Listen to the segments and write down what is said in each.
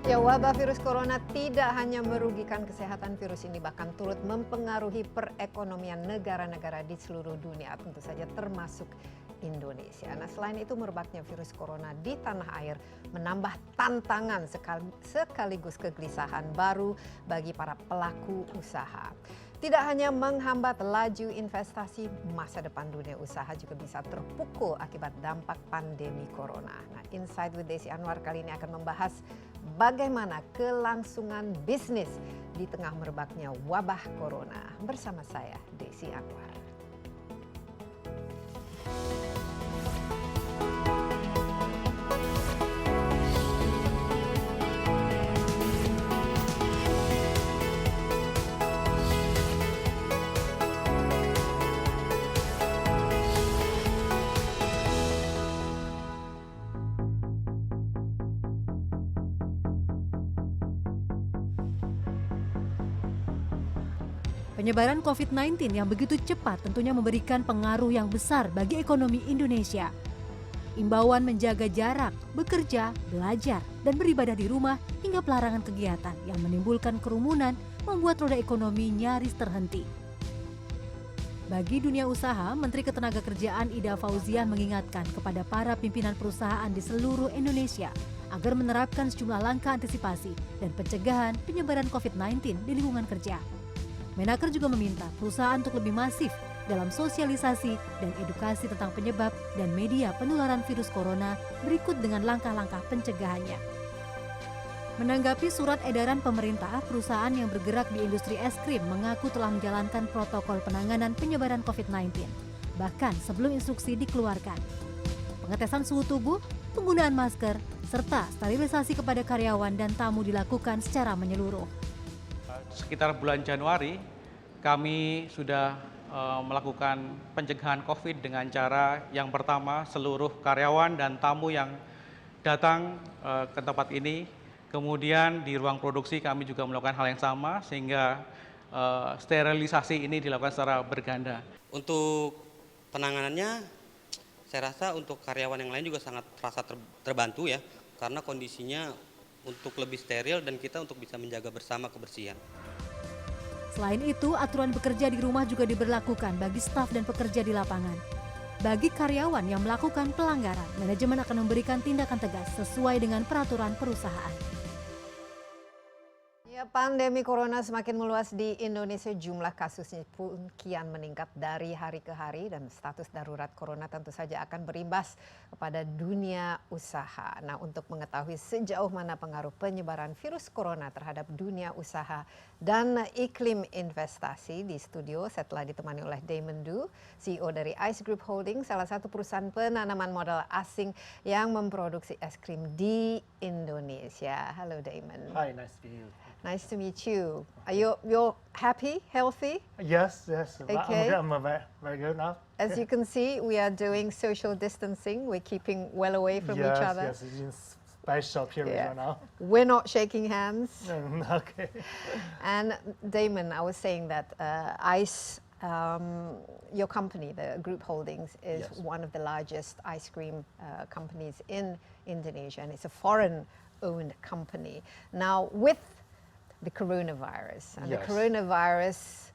Ya, wabah virus corona tidak hanya merugikan kesehatan, virus ini bahkan turut mempengaruhi perekonomian negara-negara di seluruh dunia, tentu saja termasuk Indonesia. Nah, selain itu merebaknya virus corona di tanah air menambah tantangan sekaligus kegelisahan baru bagi para pelaku usaha. Tidak hanya menghambat laju investasi, masa depan dunia usaha juga bisa terpukul akibat dampak pandemi corona. Nah, Insight with Desi Anwar kali ini akan membahas bagaimana kelangsungan bisnis di tengah merebaknya wabah corona. Bersama saya, Desi Anwar. Penyebaran Covid-19 yang begitu cepat tentunya memberikan pengaruh yang besar bagi ekonomi Indonesia. Imbauan menjaga jarak, bekerja, belajar, dan beribadah di rumah hingga pelarangan kegiatan yang menimbulkan kerumunan membuat roda ekonomi nyaris terhenti. Bagi dunia usaha, Menteri Ketenagakerjaan Ida Fauziah mengingatkan kepada para pimpinan perusahaan di seluruh Indonesia agar menerapkan sejumlah langkah antisipasi dan pencegahan penyebaran Covid-19 di lingkungan kerja. Menaker juga meminta perusahaan untuk lebih masif dalam sosialisasi dan edukasi tentang penyebab dan media penularan virus corona berikut dengan langkah-langkah pencegahannya. Menanggapi surat edaran pemerintah, perusahaan yang bergerak di industri es krim mengaku telah menjalankan protokol penanganan penyebaran Covid-19, bahkan sebelum instruksi dikeluarkan. Pengetesan suhu tubuh, penggunaan masker, serta sterilisasi kepada karyawan dan tamu dilakukan secara menyeluruh. Sekitar bulan Januari, kami sudah melakukan pencegahan COVID dengan cara yang pertama, seluruh karyawan dan tamu yang datang ke tempat ini, kemudian di ruang produksi kami juga melakukan hal yang sama, sehingga sterilisasi ini dilakukan secara berganda. Untuk penanganannya, saya rasa untuk karyawan yang lain juga sangat terasa terbantu ya, karena kondisinya untuk lebih steril dan kita untuk bisa menjaga bersama kebersihan. Selain itu, aturan bekerja di rumah juga diberlakukan bagi staf dan pekerja di lapangan. Bagi karyawan yang melakukan pelanggaran, manajemen akan memberikan tindakan tegas sesuai dengan peraturan perusahaan. Ya, pandemi corona semakin meluas di Indonesia, jumlah kasusnya pun kian meningkat dari hari ke hari dan status darurat corona tentu saja akan berimbas kepada dunia usaha. Nah, untuk mengetahui sejauh mana pengaruh penyebaran virus corona terhadap dunia usaha dan iklim investasi, di studio saya telah ditemani oleh Damon, CEO dari AICE Group Holdings, salah satu perusahaan penanaman modal asing yang memproduksi es krim di Indonesia. Halo Damon. Hi, nice to meet you. Nice to meet you. Are you're happy, healthy? Yes. Okay. I'm very good now. As you can see, we are doing social distancing. We're keeping well away from each other. Yes, it's in special period right now. We're not shaking hands. Okay. And Damon, I was saying that ICE, your company, the Group Holdings, is one of the largest ice cream companies in Indonesia, and it's a foreign-owned company. Now, with the coronavirus, and the coronavirus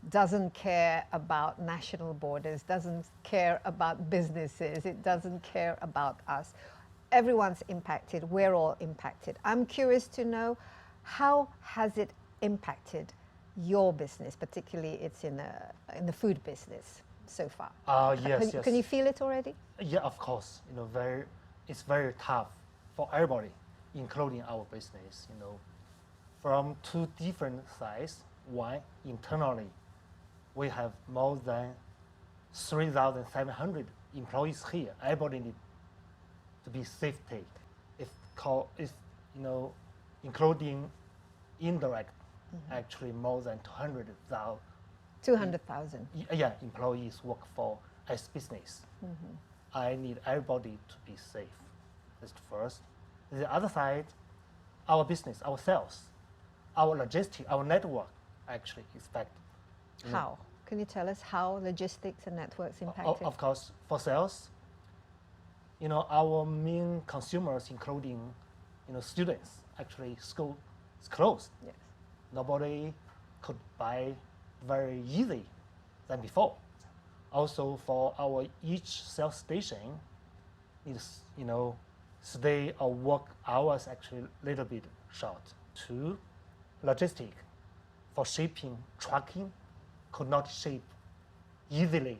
doesn't care about national borders, doesn't care about businesses, it doesn't care about us. Everyone's impacted, we're all impacted. I'm curious to know, how has it impacted your business, particularly it's in the food business so far? Yes. Can you feel it already? Yeah, of course. It's very tough for everybody, including our business. From two different sides. One, internally, we have more than 3,700 employees here. Everybody needs to be safety. Including indirect, actually more than 200,000. 200,000. Yeah, employees work for as business. I need everybody to be safe. That's the first. The other side, our business, our sales, our logistics, our network actually is affected. How? Can you tell us how logistics and networks impacted? Of course, for sales, our main consumers, including students, actually school is closed. Yes. Nobody could buy very easy than before. Also, for our each sales station, is stay or work hours actually a little bit short. Two, logistic for shipping, trucking could not ship easily,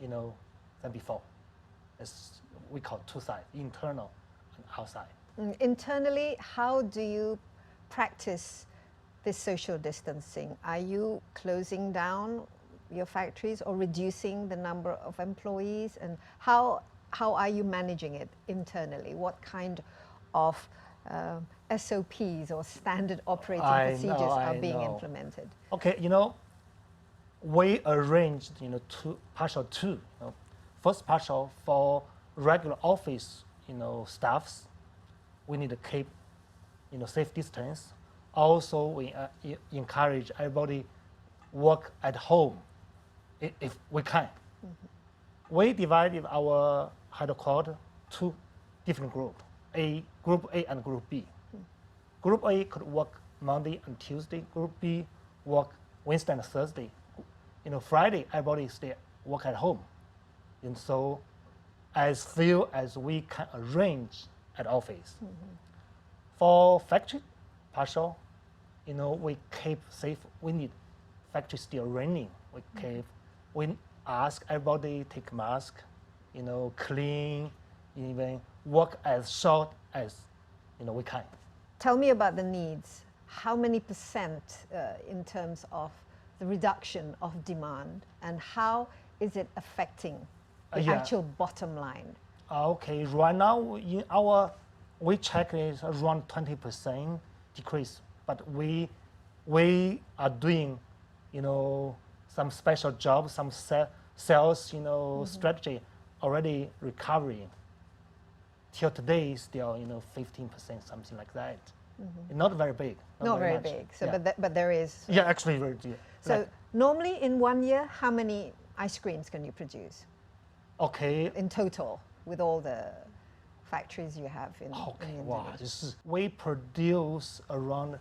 than before. As we call two sides, internal and outside. Internally, how do you practice this social distancing? Are you closing down your factories or reducing the number of employees? And how are you managing it internally? What kind of SOPs or standard operating procedures are being implemented? Okay, we arranged, two partial. First partial for regular office, staffs, we need to keep, safe distance. Also, we encourage everybody work at home if we can. We divided our headquarters two different groups, Group A and Group B. Group A could work Monday and Tuesday. Group B work Wednesday and Thursday. Friday, everybody stay work at home. And so, as few as we can arrange at office. For factory, partial, we keep safe. We need factory still running. We ask everybody take mask, clean, even work as short as, we can. Tell me about the needs. How many percent in terms of the reduction of demand, and how is it affecting the actual bottom line? Okay, right now we check is around 20% decrease, but we are doing, some special jobs, some sales, strategy already recovering. Till today, still, 15%, something like that. Not very big. Not very big. So, but there is. Yeah, actually, very. Yeah. So normally in 1 year, how many ice creams can you produce? Okay. In total, with all the factories you have in Indonesia. Wow. We produce around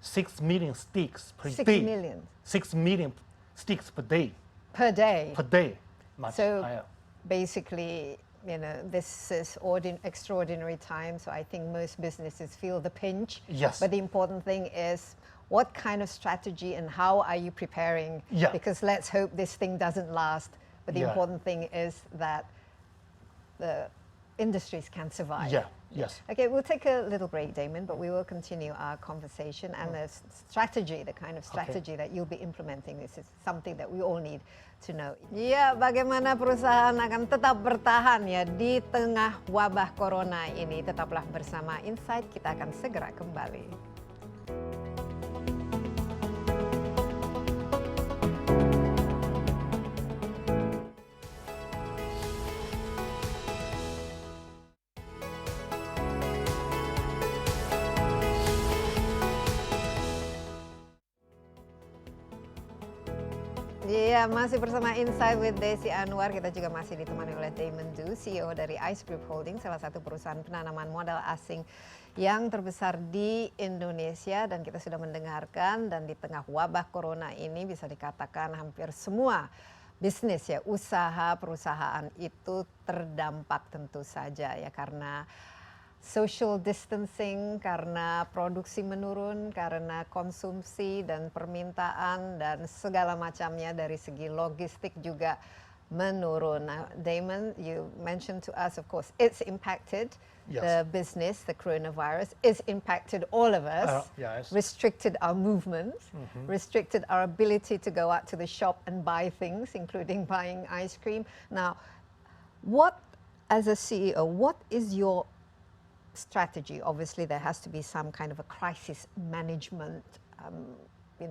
6 million sticks per 6 day. 6 million. 6 million sticks per day. Per day. Per day. Much so higher. Basically, this is extraordinary time. So I think most businesses feel the pinch. Yes. But the important thing is, what kind of strategy and how are you preparing? Yeah. Because let's hope this thing doesn't last. But the important thing is that the industries can survive. Yeah, yes. Okay, we'll take a little break, Damon, but we will continue our conversation. And the strategy, the kind of strategy that you'll be implementing, this is something that we all need to know. Ya, bagaimana perusahaan akan tetap bertahan ya di tengah wabah corona ini. Tetaplah bersama Insight, kita akan segera kembali. Ya, masih bersama Insight with Desi Anwar. Kita juga masih ditemani oleh Damon, CEO dari AICE Group Holdings, salah satu perusahaan penanaman modal asing yang terbesar di Indonesia. Dan kita sudah mendengarkan, dan di tengah wabah corona ini bisa dikatakan hampir semua bisnis ya, usaha, perusahaan itu terdampak tentu saja ya, karena social distancing, karena produksi menurun, karena konsumsi dan permintaan dan segala macamnya dari segi logistik juga menurun. Now, Damon, you mentioned to us, of course, it's impacted the business, the coronavirus, it's impacted all of us, restricted our movement, restricted our ability to go out to the shop and buy things, including buying ice cream. Now, as a CEO, what is your strategy? Obviously, there has to be some kind of a crisis management,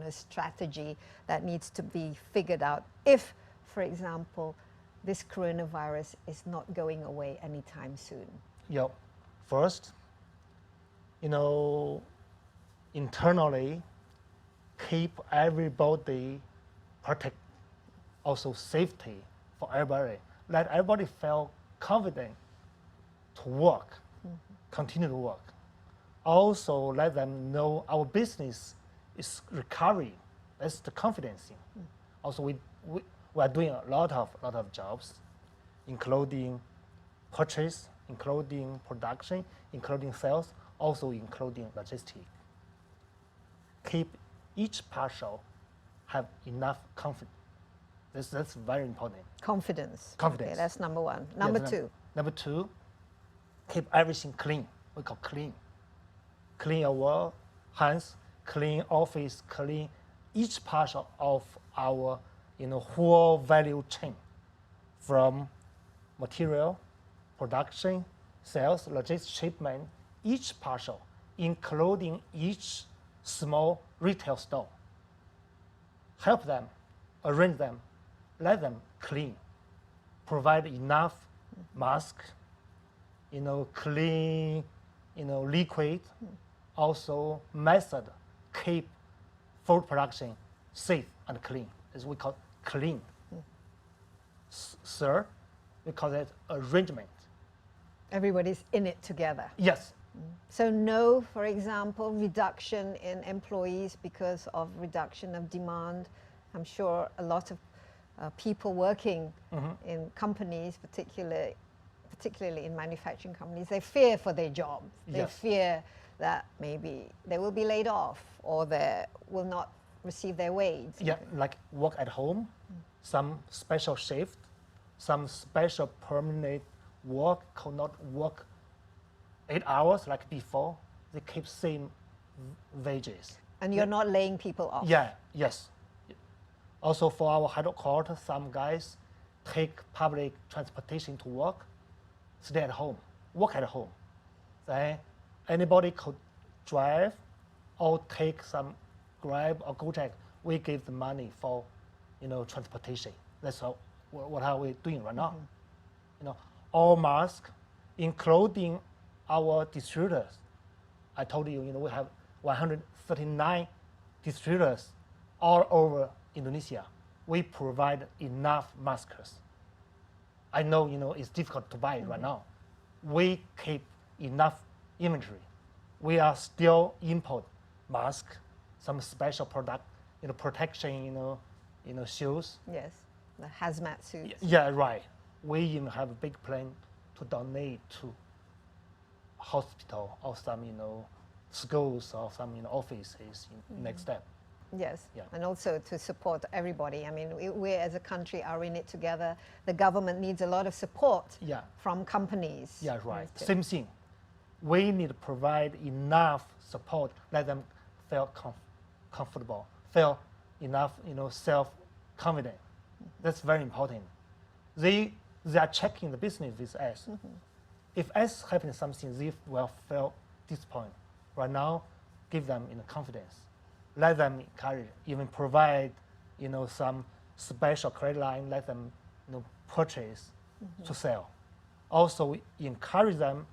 strategy that needs to be figured out if, for example, this coronavirus is not going away anytime soon. Yeah. First, internally, keep everybody protect, also safety for everybody. Let everybody feel confident to work. Continue to work. also let them know our business is recovering. That's the confidence thing. Also, we are doing a lot of jobs, including purchase, including production, including sales, also including logistics. Keep each parcel have enough confidence. That's very important. Confidence. Confidence. Okay, that's number one. Number Yes, two. Number two, keep everything clean. We call clean. Clean our hands, clean office, clean each part of our whole value chain, from material, production, sales, logistics, shipment, each parcel, including each small retail store. Help them, arrange them, let them clean, provide enough mask, clean, liquid, also method keep food production safe and clean, as we call clean. Third, we call that arrangement. Everybody's in it together. Yes. So no, for example, reduction in employees because of reduction of demand. I'm sure a lot of people working in companies, particularly in manufacturing companies, they fear for their jobs. They Yes. fear that maybe they will be laid off or they will not receive their wage. Yeah, like work at home, some special shift, some special permanent work could not work 8 hours like before. They keep same wages. And you're not laying people off. Yeah, yes. Also for our headquarters, some guys take public transportation to work, stay at home, work at home. Then anybody could drive or take some Grab or Gojek. We give the money for, transportation. That's what are we doing right now. All masks, including our distributors. I told you, we have 139 distributors all over Indonesia. We provide enough masks. I know, it's difficult to buy right now. We keep enough inventory. We are still import mask, some special product, protection, shoes. Yes, the hazmat suits. Yeah, right. We even have a big plan to donate to hospital or some, schools or some, offices in next step. Yes, Yeah. and also to support everybody. I mean, we as a country are in it together. The government needs a lot of support Yeah. from companies. Yeah, right. too. Same thing. We need to provide enough support, let them feel comfortable, feel enough, self-confident. That's very important. They are checking the business with us. If us happens something, they will feel disappointed. Right now, give them confidence. Let them encourage, even provide, some special credit line. Let them, purchase to sell. Also, we encourage them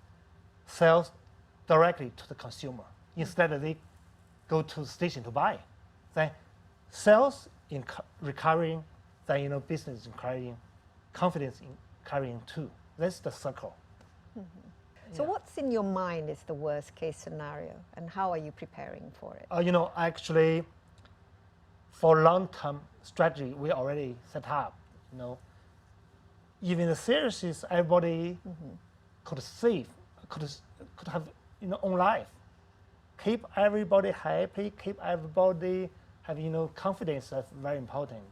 sell directly to the consumer instead of they go to the station to buy. Then sales recurring, then business encouraging, confidence encouraging too. That's the circle. So what's in your mind is the worst case scenario, and how are you preparing for it? Actually, for long-term strategy, we already set up. Even the services everybody could save, could have own life. Keep everybody happy. Keep everybody have confidence. That's very important.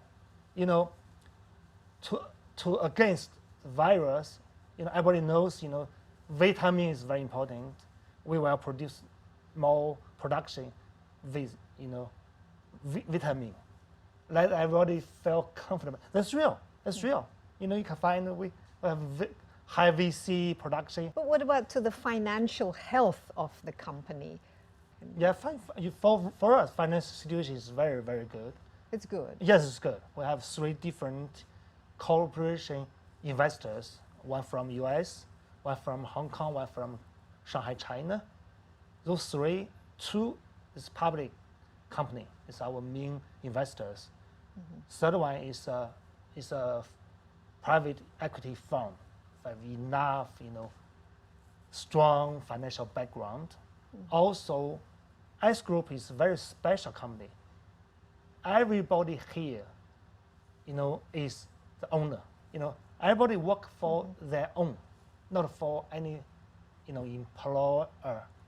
To against the virus, everybody knows vitamin is very important. We will produce more production with vitamin. Let everybody feel comfortable. That's real. That's real. You can find we have high VC production. But what about to the financial health of the company? Yeah, for us, financial situation is very, very good. It's good. Yes, it's good. We have 3 different corporation investors, one from US, one from Hong Kong, one from Shanghai, China. Those 3, 2 is public company. It's our main investors. Third one is a private equity fund with enough, strong financial background. Also, AICE Group is a very special company. Everybody here, is the owner. Everybody work for their own, not for any, employer.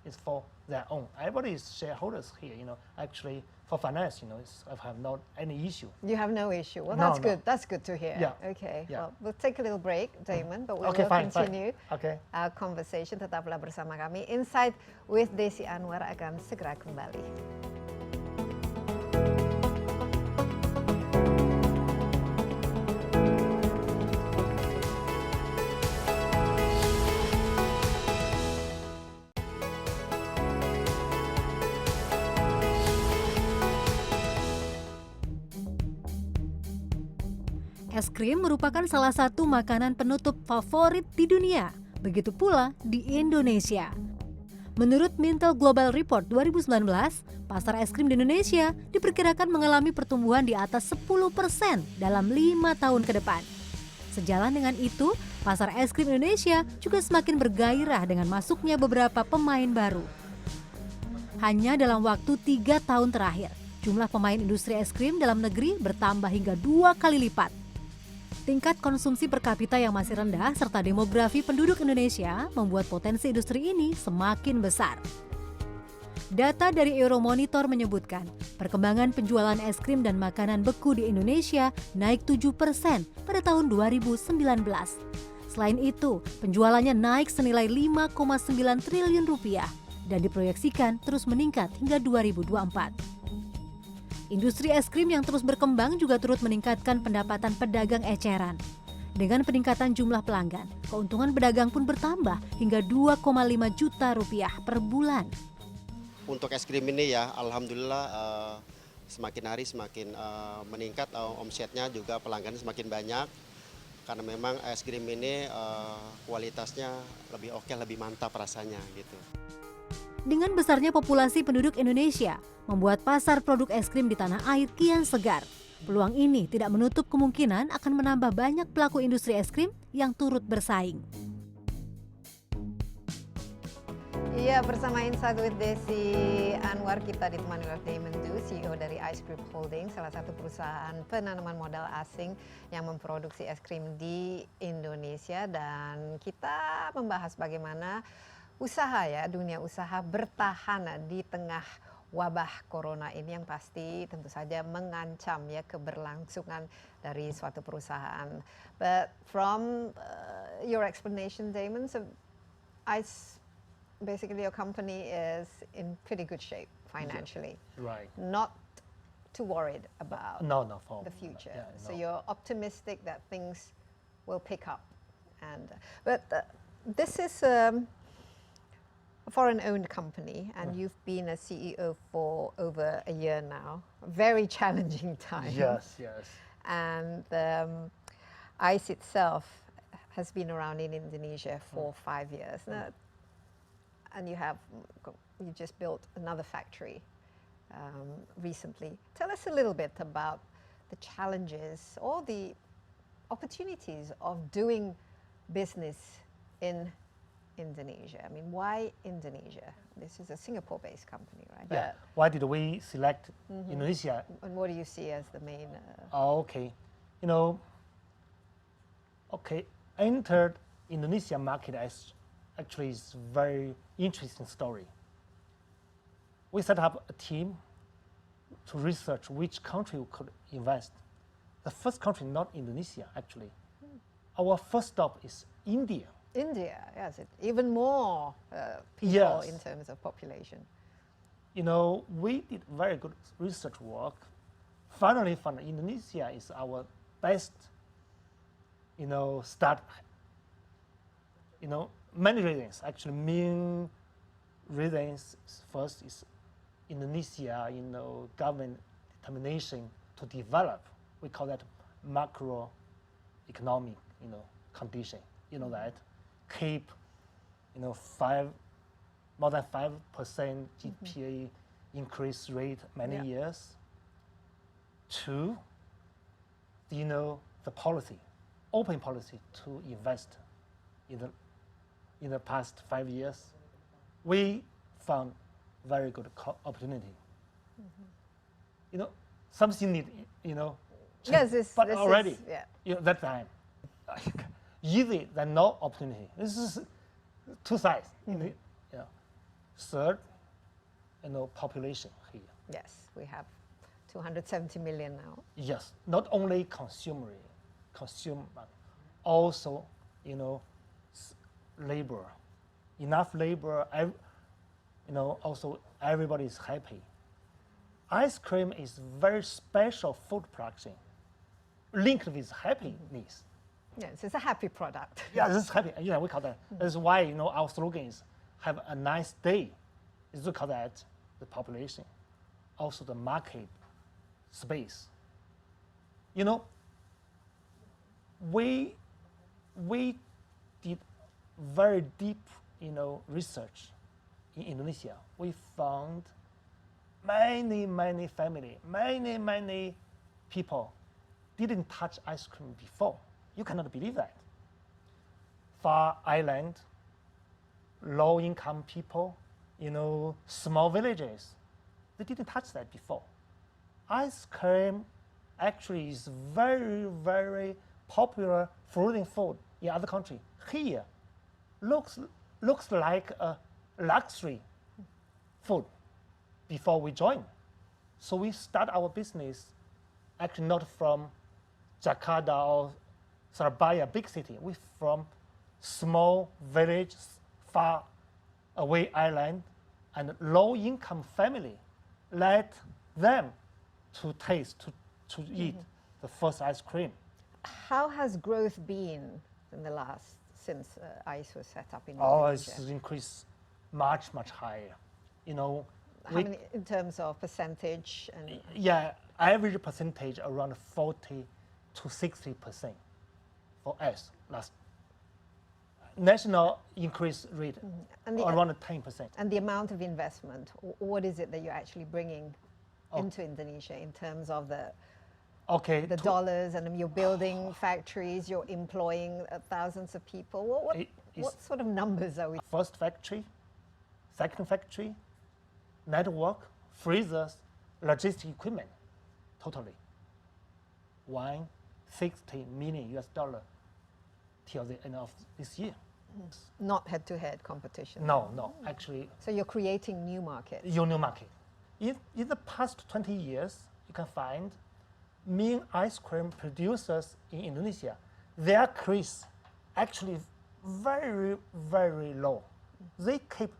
It's for their own. Everybody is shareholders here. Actually, for finance, I have not any issue. You have no issue. Well, No, that's no. good. That's good to hear. Yeah. Okay. Yeah. Well, we'll take a little break, Damon, but we Okay, will fine. continue Okay. our conversation. Tetaplah bersama kami. Insight with Desi Anwar akan segera kembali. Es krim merupakan salah satu makanan penutup favorit di dunia, begitu pula di Indonesia. Menurut Mintel Global Report 2019, pasar es krim di Indonesia diperkirakan mengalami pertumbuhan di atas 10% dalam 5 tahun ke depan. Sejalan dengan itu, pasar es krim Indonesia juga semakin bergairah dengan masuknya beberapa pemain baru. Hanya dalam waktu 3 tahun terakhir, jumlah pemain industri es krim dalam negeri bertambah hingga 2 kali lipat. Tingkat konsumsi per kapita yang masih rendah serta demografi penduduk Indonesia membuat potensi industri ini semakin besar. Data dari Euromonitor menyebutkan, perkembangan penjualan es krim dan makanan beku di Indonesia naik 7% pada tahun 2019. Selain itu, penjualannya naik senilai 5,9 triliun rupiah dan diproyeksikan terus meningkat hingga 2024. Industri es krim yang terus berkembang juga turut meningkatkan pendapatan pedagang eceran. Dengan peningkatan jumlah pelanggan, keuntungan pedagang pun bertambah hingga 2,5 juta rupiah per bulan. Untuk es krim ini ya, alhamdulillah semakin hari semakin meningkat, omsetnya juga pelanggan semakin banyak. Karena memang es krim ini kualitasnya lebih oke, lebih mantap rasanya gitu. Dengan besarnya populasi penduduk Indonesia, membuat pasar produk es krim di tanah air kian segar. Peluang ini tidak menutup kemungkinan akan menambah banyak pelaku industri es krim yang turut bersaing. Iya, bersama Insight with Desi Anwar, kita ditemani oleh Damon, CEO dari AICE Group Holdings, salah satu perusahaan penanaman modal asing yang memproduksi es krim di Indonesia. Dan kita membahas bagaimana usaha dunia usaha bertahan di tengah wabah corona ini yang pasti tentu saja mengancam keberlangsungan dari suatu perusahaan. But from your explanation, Damon, so basically your company is in pretty good shape financially. Right. Not too worried about No, the future. Yeah, So no. you're optimistic that things will pick up. But this is a foreign-owned company, and you've been a CEO for over a year now. Very challenging time. Yes. And AICE itself has been around in Indonesia for 5 years now, and you just built another factory recently. Tell us a little bit about the challenges or the opportunities of doing business in Indonesia. I mean, why Indonesia? This is a Singapore-based company, right? Yeah. Why did we select Indonesia? And what do you see as the main? Okay. Entered Indonesia market as actually is very interesting story. We set up a team to research which country we could invest. The first country, not Indonesia, actually. Our first stop is India. India, yes, even more people Yes. in terms of population. We did very good research work. Finally found Indonesia is our best, start. Many reasons. Actually, main reasons first is Indonesia, government determination to develop. We call that macroeconomic, condition. That keep, more than 5% GPA increase rate many years. Two, the policy, open policy to invest in the past 5 years. We found very good opportunity. You know, something need, you know, Yes, but this already, is, yeah. you know, that time, easy than no opportunity. This is two sides. You know. Third, you know, population here. Yes, we have 270 million now. Yes, not only consumer, also, you know, labor, enough labor. You know, also everybody is happy. Ice cream is very special food production, linked with happiness. Yes, it's a happy product. Yeah, this is happy. Yeah, we call that. That's why, you know, our slogan is "Have a nice day." Is we call that the population, also the market space. You know, we did very deep, you know, research in Indonesia. We found many family, many people didn't touch ice cream before. You cannot believe that. Far island, low income people, you know, small villages, they didn't touch that before. Ice cream actually is very popular frozen food in other countries. Here, looks like a luxury food before we join. So we start our business actually not from Jakarta or Surabaya, big city. We from small village, far away island, and low income family. Let them to taste, to eat the first ice cream. How has growth been in the last, since ICE was set up in Oh, Indonesia? it's increased much higher. You know, How many, in terms of percentage? And yeah, average percentage around 40 to 60% for us last. National increase rate And the- around 10%. And the amount of investment, what is it that you're actually bringing into Indonesia in terms of the Okay, dollars, and you're building factories, you're employing thousands of people. What sort of numbers are we? first factory, second factory, network, freezers, logistic equipment, totally. $160 million till the end of this year. Not head-to-head competition. No, actually, So you're creating new markets. your new market. In the past 20 years, you can find main ice cream producers in Indonesia, their increase actually very low. They keep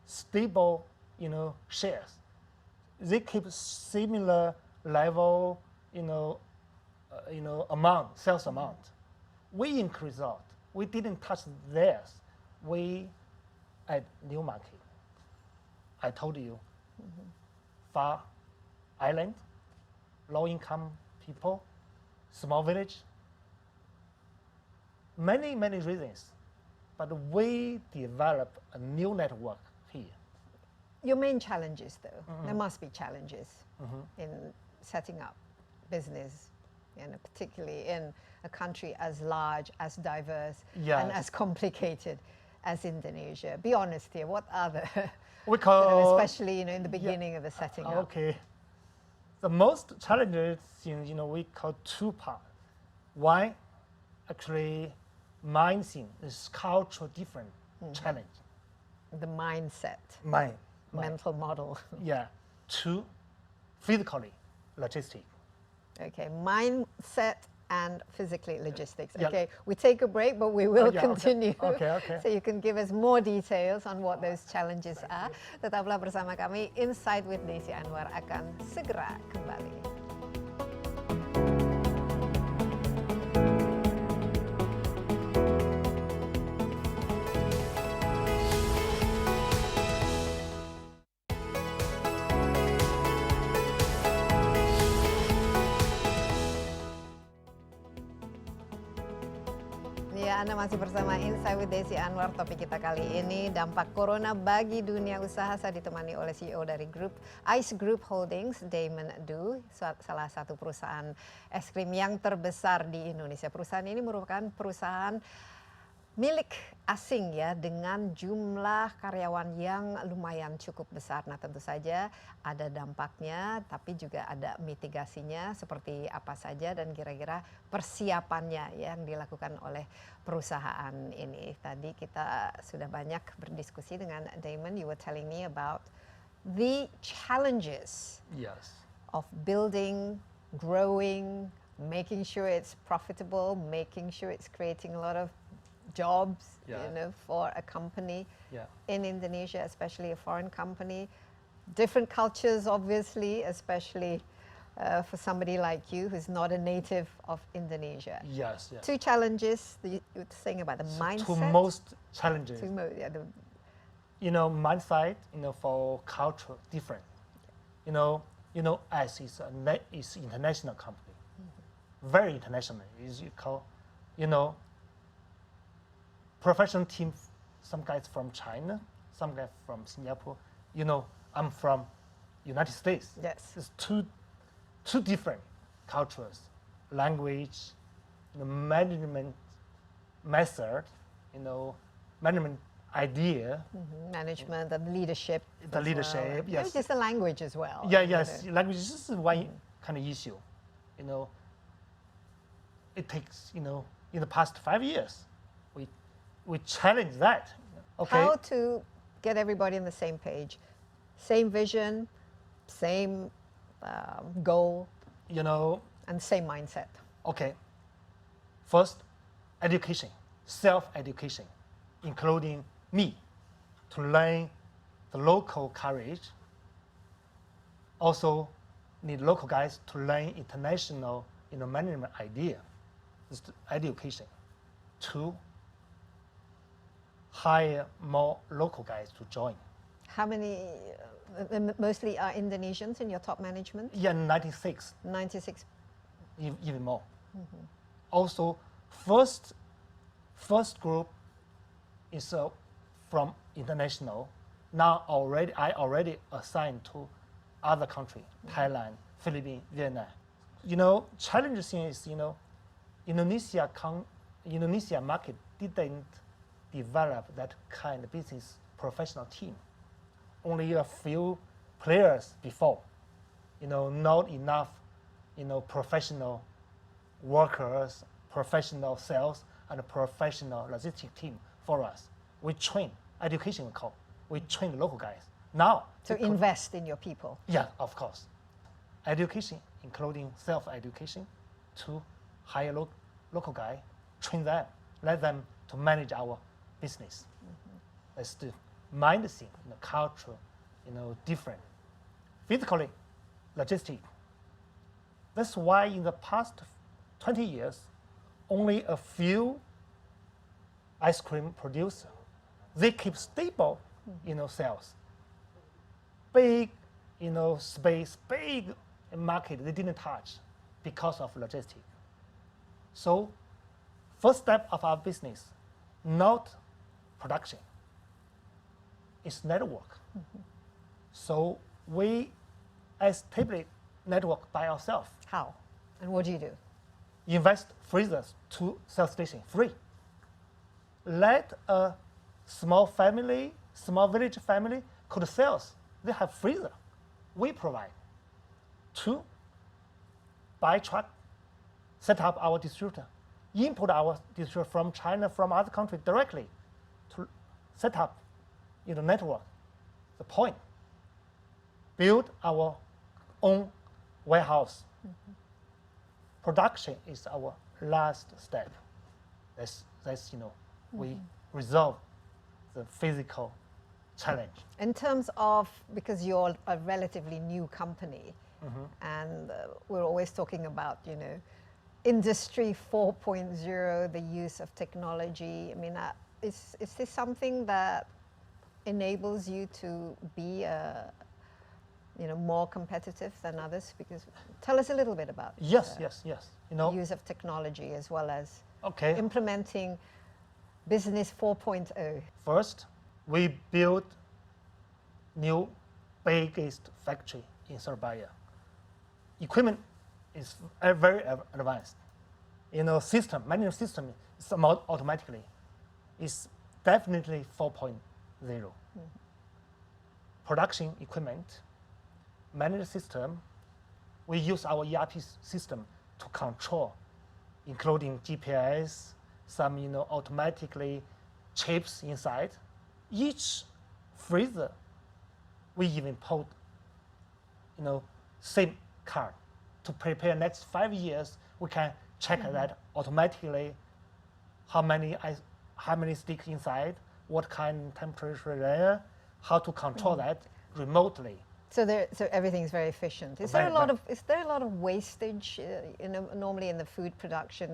stable, you know, shares. They keep similar level, amount, sales amount. We increase out. We didn't touch theirs. We add new market. I told you, far island, low income people, small village, many reasons. But we develop a new network here. Your main challenges, though, there must be challenges in setting up business, and particularly in a country as large, as diverse, Yes. and as complicated as Indonesia. Be honest here. What are the, We call especially in the beginning of the setting up? Okay. The most challenges, we call two parts. One, actually, mindset is cultural different challenge. The mindset, Mind. mental model. Yeah. Two, physically, logistic. Okay, mindset and physically logistics. Yeah. Okay, we take a break, but we will Yeah, okay. continue. Okay. So you can give us more details on what those challenges are. Tetaplah bersama kami. Insight with Desi Anwar akan segera kembali. Ya, Anda masih bersama Insight with Desi Anwar. Topik kita kali ini dampak Corona bagi dunia usaha. Saya ditemani oleh CEO dari AICE Group Holdings, Damon, salah satu perusahaan es krim yang terbesar di Indonesia. Perusahaan ini merupakan perusahaan milik asing ya, dengan jumlah karyawan yang lumayan cukup besar. Nah, tentu saja ada dampaknya, tapi juga ada mitigasinya seperti apa saja dan kira-kira persiapannya yang dilakukan oleh perusahaan ini. Tadi kita sudah banyak berdiskusi dengan Damon. You were telling me about the challenges Yes. of building, growing, making sure it's profitable, making sure it's creating a lot of jobs, Yeah. you know, for a company Yeah. in Indonesia, especially a foreign company. Different cultures, obviously, especially for somebody like you who's not a native of Indonesia. Yes. Yes. Two challenges you were saying about the So mindset. two most challenges. Yeah, Mindset, for culture different. AICE is international company, very international. Is you call, professional team. Some guys from China, some guys from Singapore. I'm from United States. yes. It's two different cultures, language, management method, management idea. Management and leadership. The as leadership, well. yes. Maybe just the language as well. Yeah, you yes. know. Language is just one kind of issue. It takes, in the past 5 years, we challenge that. Okay. How to get everybody on the same page, same vision, same goal, and same mindset. Okay. First, education, self-education, including me, to learn the local courage. Also, need local guys to learn international, management idea. It's education. Two, hire more local guys to join. How many, mostly are Indonesians in your top management? Yeah, 96, 96. even more. Also, first group is from international. Now I already assigned to other country, Thailand, Philippines, Vietnam. Challenging thing is, Indonesia market didn't develop that kind of business professional team. Only a few players before, not enough, professional workers, professional sales, and a professional logistic team for us. We train, education we call, we train local guys. Now, So invest in your people. yeah, of course. Education, including self-education, to hire local guy, train them, let them to manage our business. That's the mind thing, culture, different. Physically, logistic. That's why in the past 20 years, only a few ice cream producers, they keep stable, sales. Big, space, big market, they didn't touch because of logistics. So, first step of our business, not production, it's network. So we establish network by ourselves. How? And what do you do? Invest freezers to sales station free. Let a small village family could sales. They have freezer. We provide. Two, buy truck, set up our distributor, import our distributor from China, from other countries directly to set up, network, the point. Build our own warehouse. Production is our last step. That's we resolve the physical challenge. In terms of, because you're a relatively new company, and we're always talking about, Industry 4.0, the use of technology. I mean, is this something that enables you to be, more competitive than others? Because tell us a little bit about Yes. use of technology as well as Okay. implementing Business 4.0. First, we built new biggest factory in Surabaya. Equipment is very advanced. Management system is automatically. is definitely 4.0. Production equipment, management system, we use our ERP system to control, including GPS, some automatically chips inside. Each freezer, we even put SIM card to prepare next 5 years. We can check that automatically, how many sticks inside, what kind of temperature there, how to control that remotely. So everything is very efficient. Is there a lot of wastage? Normally in the food production,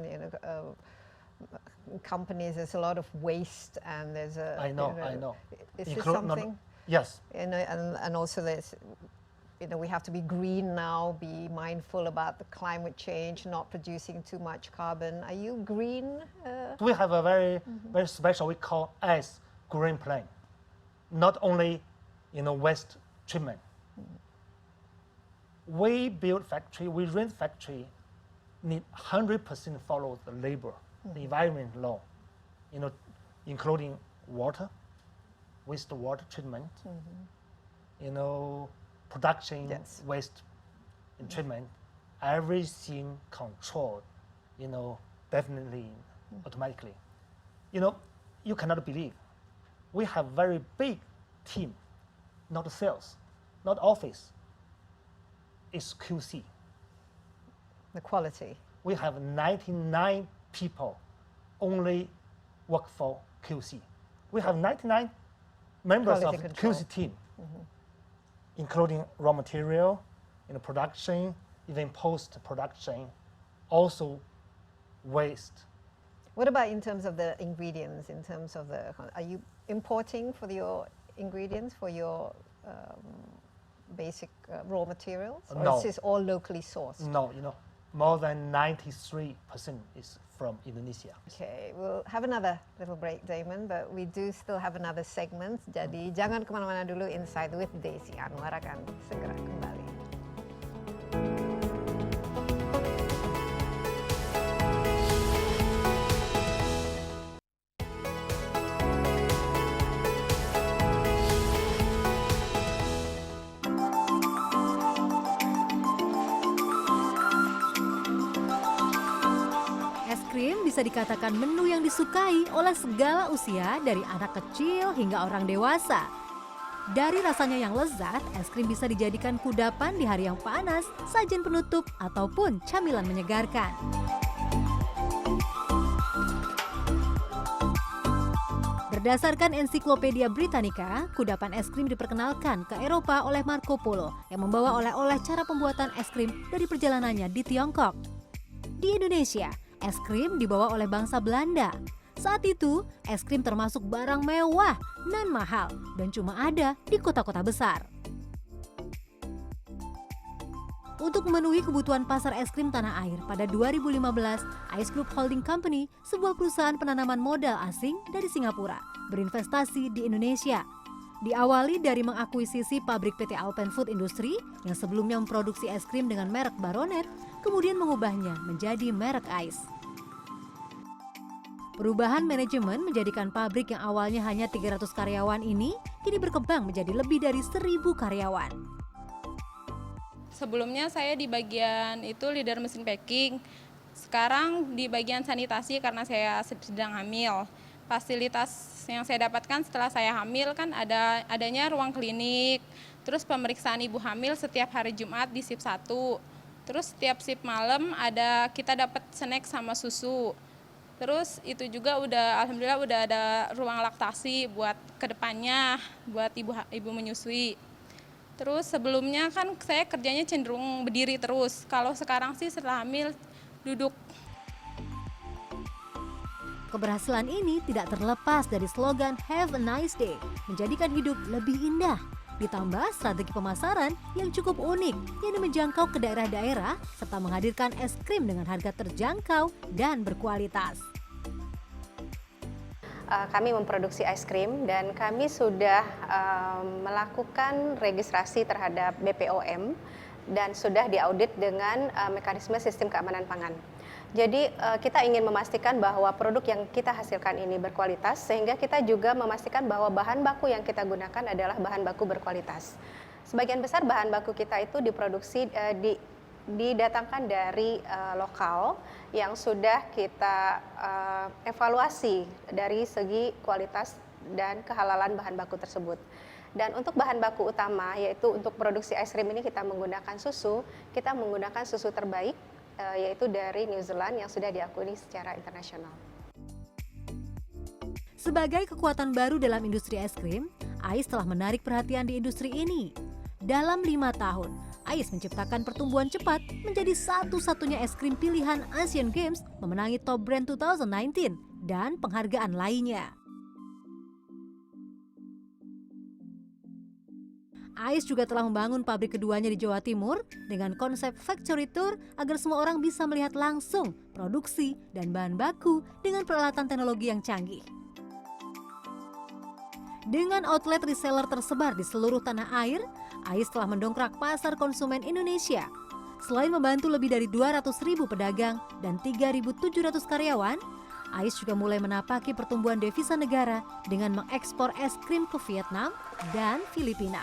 companies, there's a lot of waste, and there's a. I know. Is this something? Yes. And also there's, we have to be green now, be mindful about the climate change, not producing too much carbon. Are you green? We have a very special, we call AICE green plan. Not only, waste treatment. We build factory, we rent factory, need 100% follow the labor, the environment law, including water, wastewater treatment, production waste and treatment, everything controlled, definitely automatically. You cannot believe, we have very big team, not sales, not office, it's QC. The quality. We have 99 people only work for QC. We have 99 members Quality of control. QC team, including raw material, production, even post-production, also waste. What about in terms of the ingredients, are you importing for your ingredients, for your basic raw materials? Or No. is this all locally sourced? No, more than 93% is from Indonesia. Okay, we'll have another little break, Damon, but we do still have another segment. Jadi jangan kemana-mana dulu. Inside with Desi Anwar akan segera kembali. Es krim bisa dikatakan menu yang disukai oleh segala usia, dari anak kecil hingga orang dewasa. Dari rasanya yang lezat, es krim bisa dijadikan kudapan di hari yang panas, sajian penutup, ataupun camilan menyegarkan. Berdasarkan Ensiklopedia Britannica, kudapan es krim diperkenalkan ke Eropa oleh Marco Polo yang membawa oleh-oleh cara pembuatan es krim dari perjalanannya di Tiongkok. Di Indonesia, es krim dibawa oleh bangsa Belanda. Saat itu, es krim termasuk barang mewah dan mahal dan cuma ada di kota-kota besar. Untuk memenuhi kebutuhan pasar es krim tanah air, pada 2015, AICE Group Holdings Company, sebuah perusahaan penanaman modal asing dari Singapura, berinvestasi di Indonesia. Diawali dari mengakuisisi pabrik PT Alpen Food Industry yang sebelumnya memproduksi es krim dengan merek Baronet, kemudian mengubahnya menjadi merek AICE. Perubahan manajemen menjadikan pabrik yang awalnya hanya 300 karyawan ini kini berkembang menjadi lebih dari 1.000 karyawan. Sebelumnya saya di bagian itu leader mesin packing. Sekarang di bagian sanitasi karena saya sedang hamil. Fasilitas yang saya dapatkan setelah saya hamil kan adanya ruang klinik, terus pemeriksaan ibu hamil setiap hari Jumat di shift 1. Terus setiap shift malam kita dapat snack sama susu. Terus itu juga alhamdulillah udah ada ruang laktasi buat kedepannya, buat ibu menyusui. Terus sebelumnya kan saya kerjanya cenderung berdiri terus. Kalau sekarang sih setelah hamil duduk. Keberhasilan ini tidak terlepas dari slogan Have a Nice Day, menjadikan hidup lebih indah. Ditambah strategi pemasaran yang cukup unik, yang menjangkau ke daerah-daerah serta menghadirkan es krim dengan harga terjangkau dan berkualitas. Kami memproduksi es krim dan kami sudah melakukan registrasi terhadap BPOM dan sudah diaudit dengan mekanisme sistem keamanan pangan. Jadi kita ingin memastikan bahwa produk yang kita hasilkan ini berkualitas, sehingga kita juga memastikan bahwa bahan baku yang kita gunakan adalah bahan baku berkualitas. Sebagian besar bahan baku kita itu diproduksi didatangkan dari lokal yang sudah kita evaluasi dari segi kualitas dan kehalalan bahan baku tersebut. Dan untuk bahan baku utama, yaitu untuk produksi es krim ini kita menggunakan susu terbaik, yaitu dari New Zealand yang sudah diakui secara internasional. Sebagai kekuatan baru dalam industri es krim, AICE telah menarik perhatian di industri ini. Dalam 5 tahun, AICE menciptakan pertumbuhan cepat menjadi satu-satunya es krim pilihan Asian Games memenangi Top Brand 2019 dan penghargaan lainnya. AICE juga telah membangun pabrik keduanya di Jawa Timur dengan konsep factory tour agar semua orang bisa melihat langsung produksi dan bahan baku dengan peralatan teknologi yang canggih. Dengan outlet reseller tersebar di seluruh tanah air, AICE telah mendongkrak pasar konsumen Indonesia. Selain membantu lebih dari 200.000 pedagang dan 3.700 karyawan, AICE juga mulai menapaki pertumbuhan devisa negara dengan mengekspor es krim ke Vietnam dan Filipina.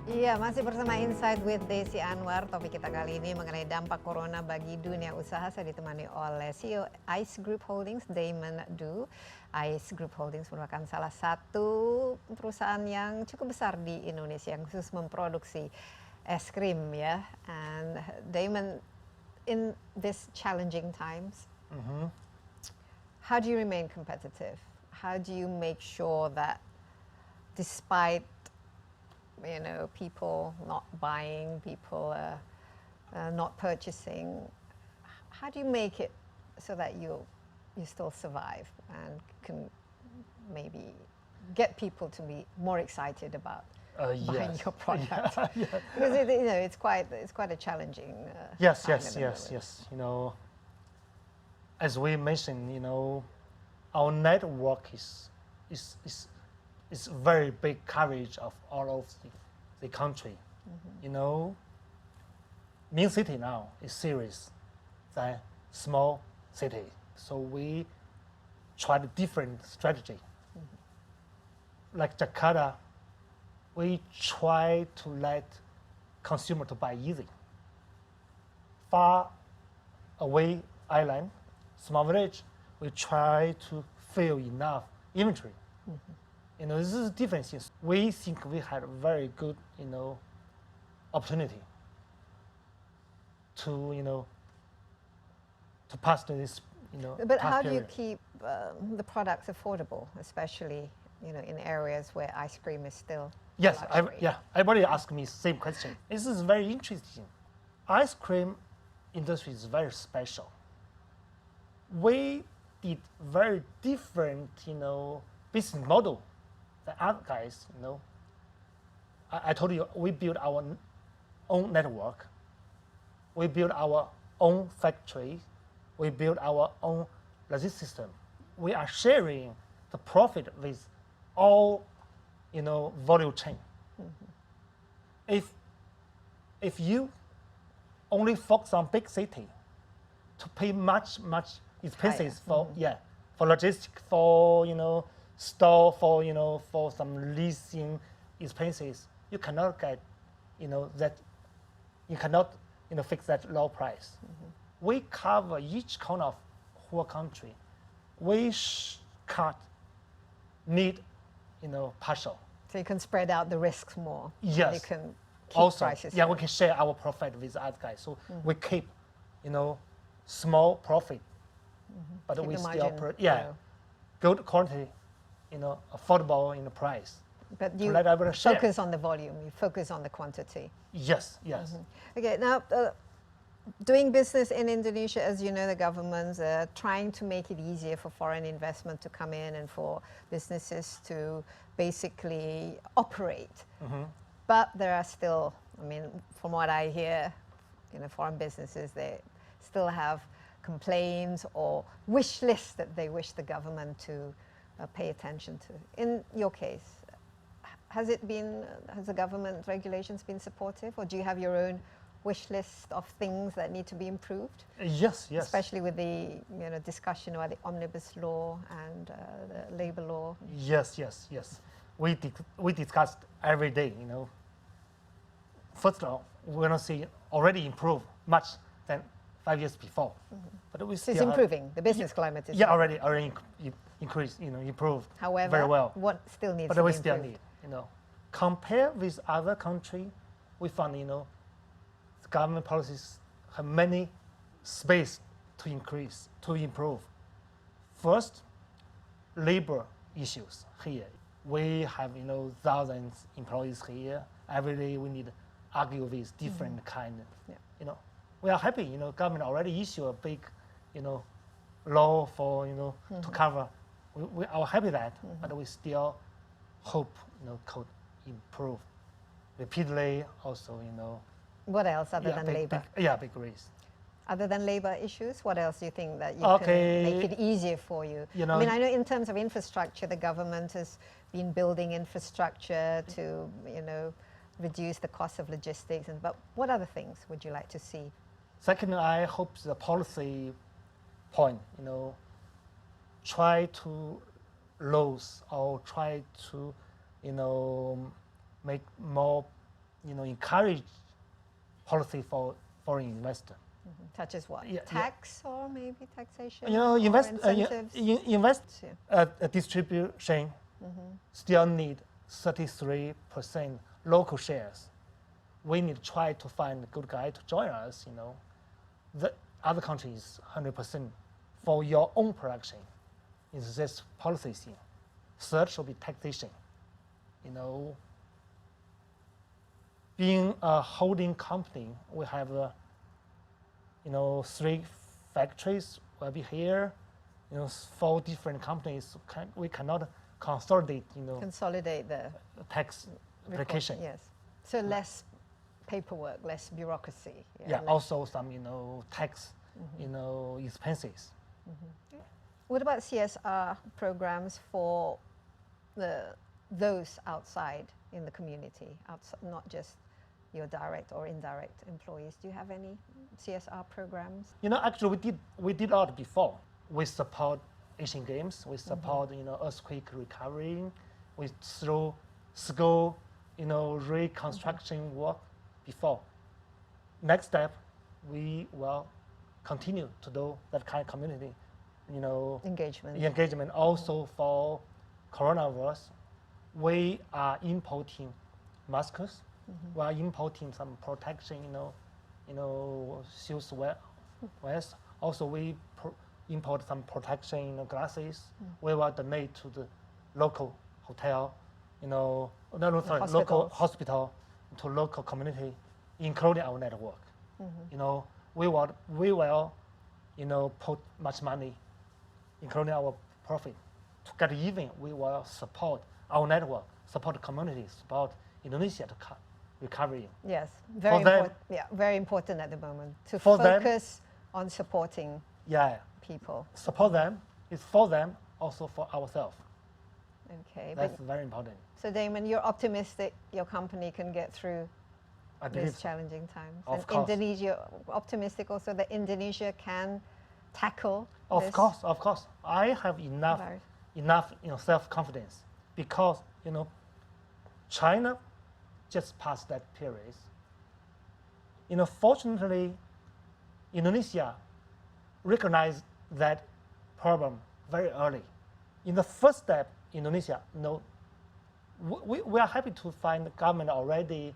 Iya, masih bersama Insight with Desi Anwar. Topik kita kali ini mengenai dampak corona bagi dunia usaha. Saya ditemani oleh CEO AICE Group Holdings, Damon. AICE Group Holdings merupakan salah satu perusahaan yang cukup besar di Indonesia yang khusus memproduksi es krim, ya. And Damon, in this challenging times, how do you remain competitive? How do you make sure that despite people not buying, people not purchasing, how do you make it so that you still survive and can maybe get people to be more excited about buying your product? Because it's quite a challenging Yes. As we mentioned, our network is very big coverage of all of the country. Main city now is serious than small city. So we tried a different strategy. Like Jakarta, we try to let consumer to buy easy. Far away island, small village, we try to fill enough inventory. This is different things. We think we had a very good, opportunity to, to pass through this, But tough how do you period. keep the products affordable, especially in areas where ice cream is still Yes, a luxury? everybody asked me same question. This is very interesting. Ice cream industry is very special. We did very different, business model than other guys. I told you we built our own network. We built our own factory. We built our own logistics system. We are sharing the profit with all, value chain. If you only focus on big city, to pay much expenses for logistics, for store, for some leasing expenses, you cannot get that you cannot fix that low price. We cover each corner of whole country. We cut need partial. So you can spread out the risks more. Yes. You can keep Also, prices we low. can share our profit with other guys. So we keep, small profit, but Keep we the still margin low. good quantity, affordable in the price. But to you let everyone share. focus on the volume, you focus on the quantity. Yes. Okay, now doing business in Indonesia, as you know, the government's trying to make it easier for foreign investment to come in and for businesses to basically operate. But there are still, from what I hear, foreign businesses, they still have complaints or wish lists that they wish the government to pay attention to. In your case, has the government regulations been supportive, or do you have your own wish list of things that need to be improved? Yes. Especially with the discussion about the omnibus law and the labor law. Yes. We discussed every day. First of all, we're going to see already improve much than 5 years before. But we So still it's improving. The business climate is already increased. Improved. However, very well. what still needs But to we be still improved? need. Compare with other country, we found the government policies have many space to increase, to improve. First, labor issues here. We have thousands employees here. Every day we need to argue with different kind. Yeah. We are happy. Government already issue a big, law for to cover. We are happy that, but we still hope could improve repeatedly. Also, What else other than labor? Big risk. Other than labor issues, what else do you think that you Okay. can make it easier for you? I know in terms of infrastructure, the government has been building infrastructure to, reduce the cost of logistics. But what other things would you like to see? Second, I hope the policy point, try to lose or try to, make more, encourage policy for foreign investor. Such as what? Yeah, Tax or maybe taxation? Invest, or incentives? invest Yeah. distribution still need 33% local shares. We need to try to find a good guy to join us. The other countries 100% for your own production. Is this policy thing. Third should be taxation. Being a holding company, we have 3 factories will be here. 4 different companies. We cannot consolidate. Consolidate the Tax application. Yes. So less paperwork, less bureaucracy. Yeah. less- Also some tax expenses. What about CSR programs for those outside in the community, not just your direct or indirect employees? Do you have any CSR programs? Actually, we did a lot before. We support Asian Games. We support earthquake recovery. We through school reconstruction work before. Next step, we will continue to do that kind of community engagement. Also for coronavirus, we are importing masks. We are importing some protection, shoes wears. Also, we import some protection glasses. We will donate to the local hotel, local hospital, to local community, including our network. We will, put much money, including our profit, to get even. We will support our network, support the community, support Indonesia to recovery. Yes, very For them- important. Yeah, very important at the moment to For them- focus on supporting people. Support them. It's for them, also for ourselves. Okay, That's very important. so Damon, you're optimistic your company can get through I believe these challenging times. Of and course. Indonesia, optimistic also that Indonesia can tackle Of this course. I have virus. enough self-confidence because China just passed that period. Fortunately, Indonesia recognized that problem very early. In the first step, Indonesia, we are happy to find the government already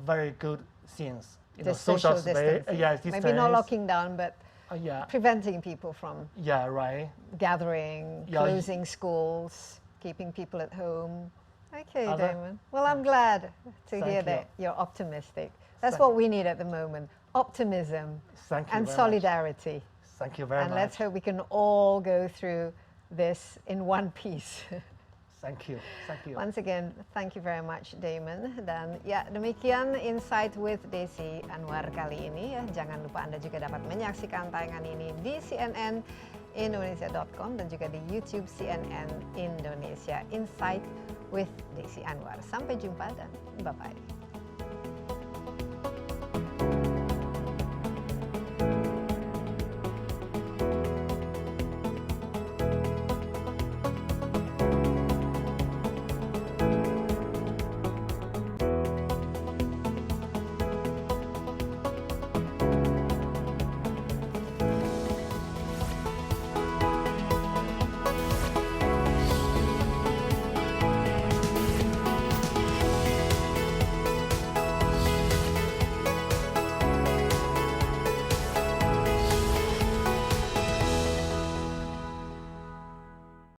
very good things. The social distancing. Distance. Maybe not locking down, but Yeah. preventing people from Yeah, right. gathering, Yeah. closing schools, keeping people at home. Okay, Other- Damon. Well, I'm glad to hear Thank that you. you're optimistic. That's Thank what we need at the moment, optimism Thank you and very solidarity. much. Thank you very And much. let's hope we can all go through this in one piece. Thank you. Once again, thank you very much, Damon. Dan ya, demikian Insight with Desi Anwar kali ini. Jangan lupa Anda juga dapat menyaksikan tayangan ini di cnnindonesia.com dan juga di YouTube CNN Indonesia. Insight with Desi Anwar. Sampai jumpa dan bye-bye.